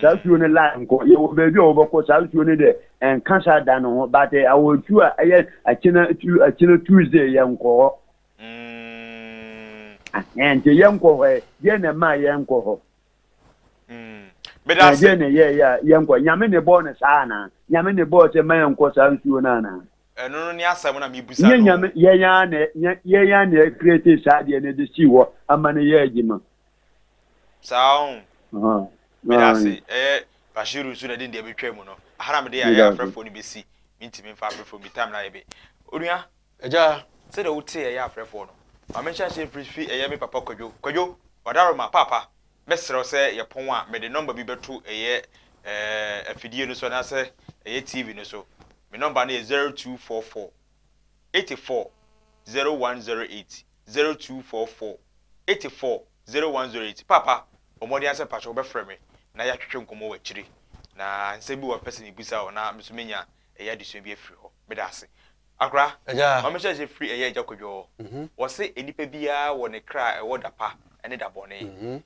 Sasu ne la nko ye wo be bi oboko sasu ne de enkansa da no but awotu a eye akina Tuesday yanko ente yanko ho ye na ma yanko ho beda se ne ye yanko nyame ne bo ne saa na nyame ne bo se ma yanko sasu na na no ni asem na mi busa no nyame ye ya ne create saa de ne de si wo ama ne ye agima saun beda se Rashiru so na din de betwa mu no ahara me de ya afrefo ni besi mintimi mfa afrefo mi time na ye be onua eja se de wote ya afrefo no ma me sha free eye me papa kwadwo odaro ma papa mesero se ye pon a me de number bi betu eye afidie no so na se eye TV no so me number na 0244 84 0108 0244 84 0108 papa omodi anse pacho be frame na ya twetwe nkomo wachiri na nsebi wa person ibusa o na mesumenya eya diso bi afiri ho medase akra eja o mesha je free eya eja kodwo wo se enipa bia wo ne kra e wo dapa ene dabone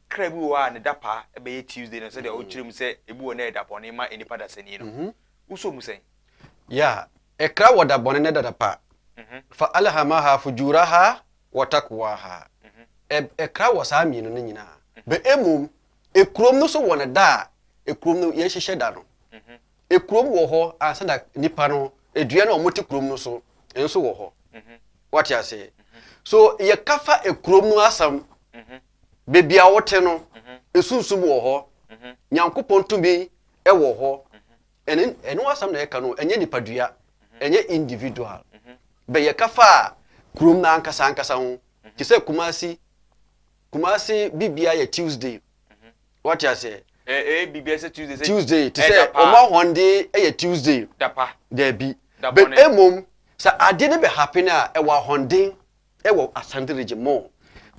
kra bi wo a ne dapa e be Tuesday no se de o kyerem se ebi wo na e dabone ma enipa dasani no uso musen ya ekra wo dabone ne dapa fa alhamaha fujuraha wa taqwaha ekra wo sa mi no nyina be emum ekrom no so wo ne da ekrom no ye hihye da no ekrom wo ho ansa da nipa no edua na omoti krom no so enso wo ho what you say so ye kafa ekrom no asam bebia wote no esunsum wo ho nyankopon tumi e wo ho eno asam na ye ka no enye nipadua enye individual be ye kafa krom na ankasa ho ti se kumasi bibia ye Tuesday what you say bibia se Tuesday ti se omo honde ye Tuesday dapa there be but emom sa ade ne be happen a e wa honde e wa asante regimo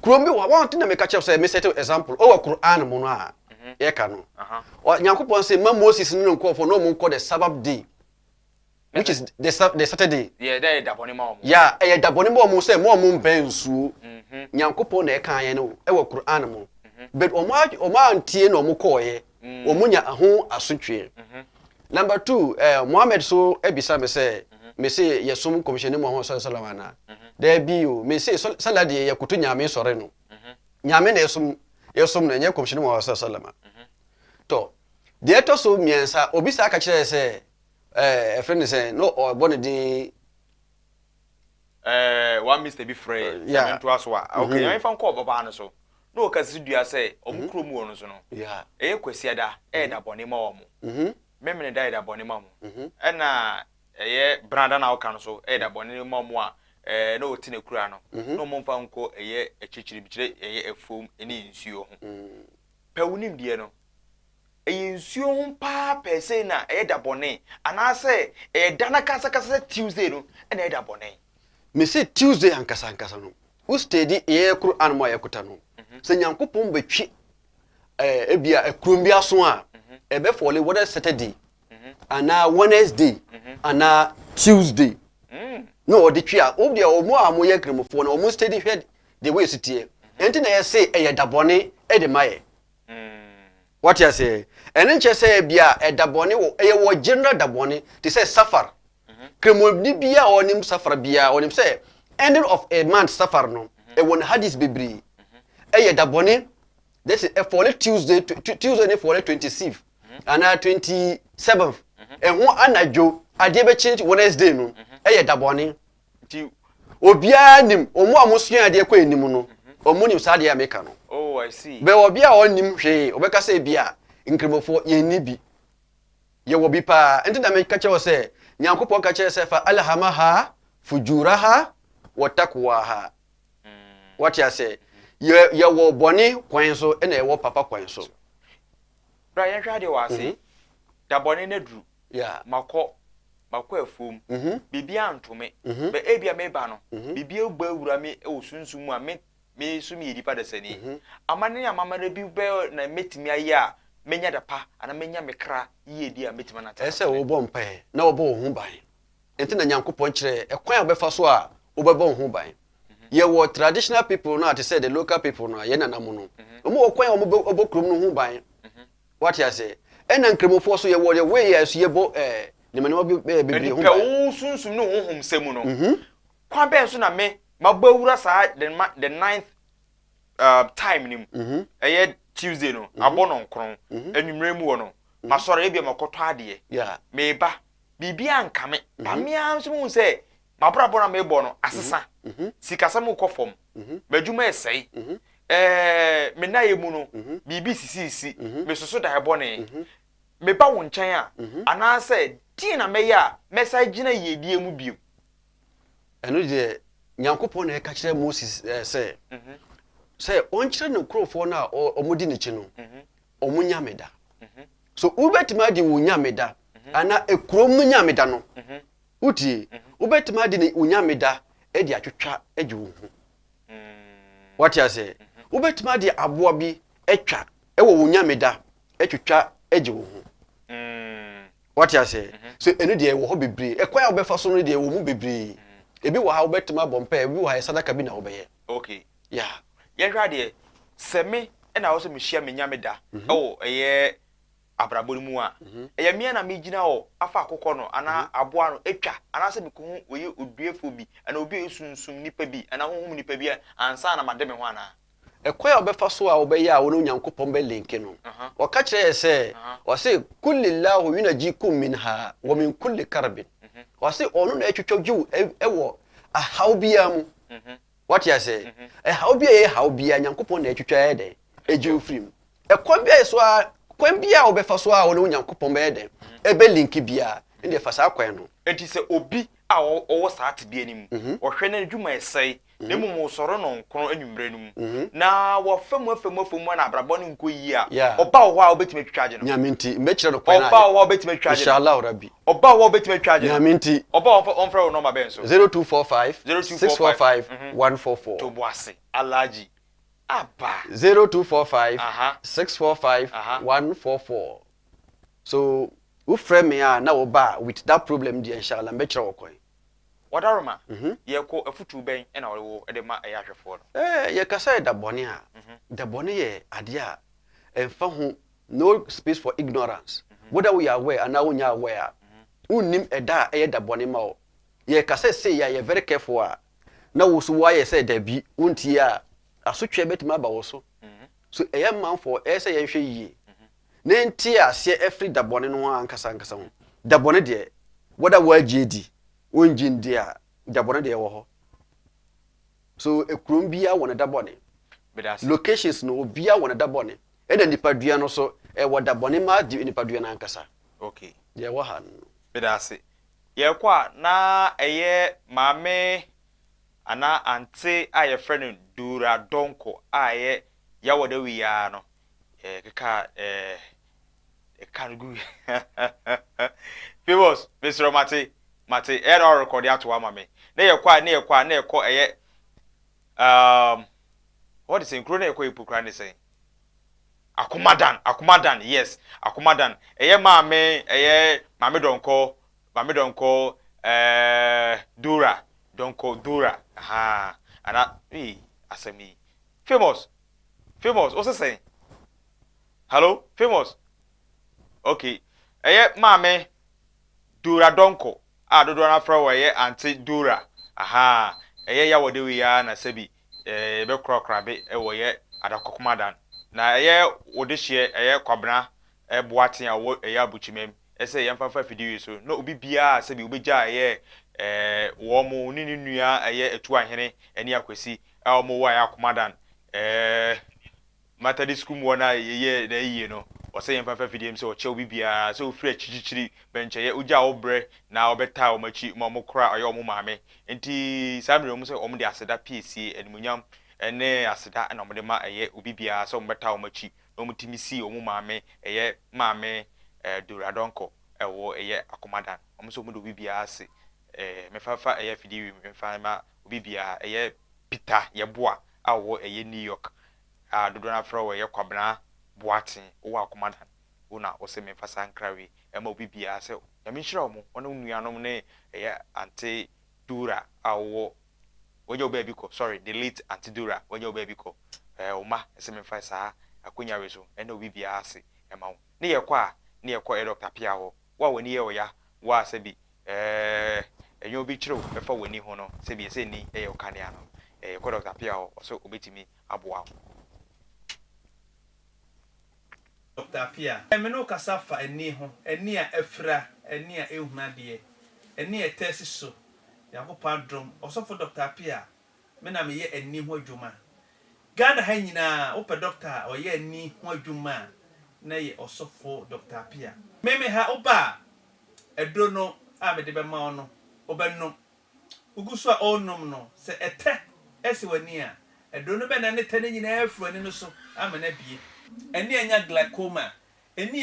krom bi wa want na me ka say me set example o wa Quran mo no a e ka no nyankopon say ma Moses no nkofo no mo nko the Sabbath day which is the Saturday yeah there dabone ma o yeah e dabone ma o say mo mben nsuo nyankopon na e kan ye no e wa Quran mo but omo antie no mo koye omo nya ho asotwe number 2 Muhammad so ebisa me say yesum commission mu Muhammad sallallahu alaihi wasallam na there be o me say salade ye kutu nyame sore no nyame na yesum na nye commission mu Muhammad sallallahu alaihi wasallam to de to so miensa obisa aka kire say friend say no obone din one Mr. Be Frey yeah to us wa okay nyame fa nko baba no so no kasi dua say omukro mu no so no yeah kwasiada da bone ma wo mo memene da da bone ma mo na branda na oka no so da bone ma mo a na otine kura no no mo mfa nko echichiri bikire efom eni nsuo ho pawunim die no nsuo ho pa pese na da bone ana say da na kasa Tuesday no na da bone me say Tuesday ankasa no wo steady Quran mo ayekuta no se nyankopon betwi ebia ekrom bia so a ebe fole whether Saturday ana Wednesday ana Tuesday no the twi a obia omo amoye kremofo na omo steady head the way sitie enti na ye say dabone de maye what you say enen che say bia dabone wo wo general dabone they say safar kremobni bia onim safar bia onim say ending of a month safar no won hadis bebri dabone this is for Tuesday Tuesday for 26th and 27th ho anajo ade be change Wednesday no dabone ti obia nim omo amosua ade kwa enim no omo nim sa ade ya meka no oh I see be obia onim hwe obeka say bia nkremofo ye ni bi ye wo bi pa enti na meka che wo say nyankopon ka che say fa alhamaha fujuraha wa taqwaha what you say ye wo boni kwan so na ye wo papa kwan so bra ye hwa de wa se da boni na dru yeah mako afum bibia antome be ebia me ba no bibia ogba awura me e osunsun mu a me sumi edipa da sani amane amamara bi be na metimi aye a menya da pa ana menya mekra ye di a metima na ta ese wo bo mpa na wo bo ho ban enti na nyankopon kire ekwan a befa so a wo be bo ho ban ye wo traditional people no at say the local people no ye nanamu no omo okwan obo krom no ho ban what you say ena nkremofo so ye wo the way ye so ye bo ni mane be ho ban pe sunsun no honhom semu no kwan ben so na me mabawura sa the 9th time nim Tuesday no abono nkron anwumre mu wo no masore ebia makoto ade yeah me ba bibia nkame amia so mu se mabrabo na me bo no asesa sikasam ukofom madwuma esai me na ye mu no bibi sisi me soso da ebone me ba wo nkyɛn a ana sɛ tie na mɛyɛ a message na yedie mu bio ɛno de Nyankopɔn na ɛka kyerɛ Moses sɛ ɔnkyerɛ no kurofo na ɔmodi ne chi no ɔmo nyameda so ubetima di wo nyameda ana ekurom no nyameda no utie ubetima di ne unyameda e di atwetwa agi wo hu what you say ubetima di aboa bi etwa e wo wo nyameda etwetwa agi wo hu what you say so enu de wo ho bebre ekwa obefa so no de wo mu bebre ebi wo ha ubetima bompa ebi wo ha sadaka bi na obeye okay yeah yehwa de se me na wo so me hia me nyameda o eye abrabori mu a eye me na me gina o afa akokɔ no ana aboa no etwa ana se me ko hu oye oduefo bi ana obi esunsum nipa bi ana honhom nipa bi ansa na made me ho ana ekwa obefa so a obeye a wo no Nyankopɔn be link no o ka kyerɛ sɛ o se kullillahu yunajikum minha wa min kulli karbin o se onu na etwetwa giw ewo ahaw bia mu what you say how bia how bia Nyankopɔn na etwetwa ede egiw frim ekwa bia so a kwan bia obefa so a wo no Nyankopɔn be ede ebe link bia inde fa sa kwan no enti sɛ obi a owo saate bia nim ohwe na adwuma esai ne mu soro no nkro anwumre num na wo famu na abrabɔ no nko yi a oba wo a obetime twitwaje no nyamenti mekire no kwan na oba wo obetime twitwaje inshallah rabbi oba wo obetime twitwaje nyamenti oba onfra wo no ma ben so 0245 645 144 to boase alaji aba 0245 645 144 so who frame me na wo ba with that problem di inshallah mekire wo kwan wadaroma ye ko afutu ben na wo de ma ya hwefo no ye kasa da bone a da bone ye ade a emfa hu no space for ignorance whether we are aware and now we are aware unnim eda ye da bone ma o ye kasa say ya ye very careful a na wo so why say da bi unti a asotwe betima ba wo so so eye man for say ye hwe yie na nti ase every da bone no ankasa ho da bone de whether we agedi onjin dia jabone de wo ho so ekrom bia wona da bone locations no bia wona da bone e da nipadua no so e wo da bone ma di nipadua na ankasa okay ye wo ha bedase ye kwa na eye mame ana ante aye friend dura donko aye ya woda wi ya no keka kangu famous Mr. Mate error record ya to wa mame na ye kwa eye what is in krone ekwa ipukra ne say akumadan yes akumadan eye mame donko dura aha ana asemi famous what's say hello famous okay eye mame dura donko dodo na fra wo ye anti dura aha eye ya wode wi ya na sabi be krokrabe e wo ye adakokomadan na eye wode hye eye kwabna boaten a wo eye abuchimem ese ye mfafa fidi so no obi bia sabi obegya eye wo mo ni nua eye etu ahene eni akwesi mo wa ya komadan matadi skum wona ye na yiye no wose yemfa fa fidiem se o che obi bia se o firi chichichiri benche ye uja obre na obeta o machi mo kra oyo mo maame enti samire mo se o mo de aseda PC animunyam ene aseda na mo de ma eye obi bia se o beta o machi no mo timisi o mo maame eye maame duradonko ewo eye akomadan o mo se o mo de obi bia ase mefafa eye fidiem mefa ma obi bia eye Peter ye boa awo eye New York dodo na fra wo ye kwabna boaten wo akomadan una o se me fasa nkrawe ma obi bia se ya me hira mo ona nuanom ne eye anti dura awo woje oba bi ko sorry delete anti dura woje oba bi ko oma se me fasa akonya we so na obi bia ase ma wo ne ye kwa e Dr. Pia wo wa woni ye oya wa se bi enyo obi kire wo fa woni ho no se bi se ni eye okane ano ko Dr. Pia wo so obetimi aboa Dr. Pia me no kasafa eni ho eni a efra eni a ehunade eni a tesi so yakopa drum osofo Dr. Pia me na me ye eni ho adwuma Ghana ha nyina ope doctor oye eni ho adwuma na ye osofo Dr. Apia meme ha oba edro no a me de be ma ono obenum uguso a onum no se ete esi wani a edro no be na ne tane nyina afro ani no so amana bie eni anya glaucoma eni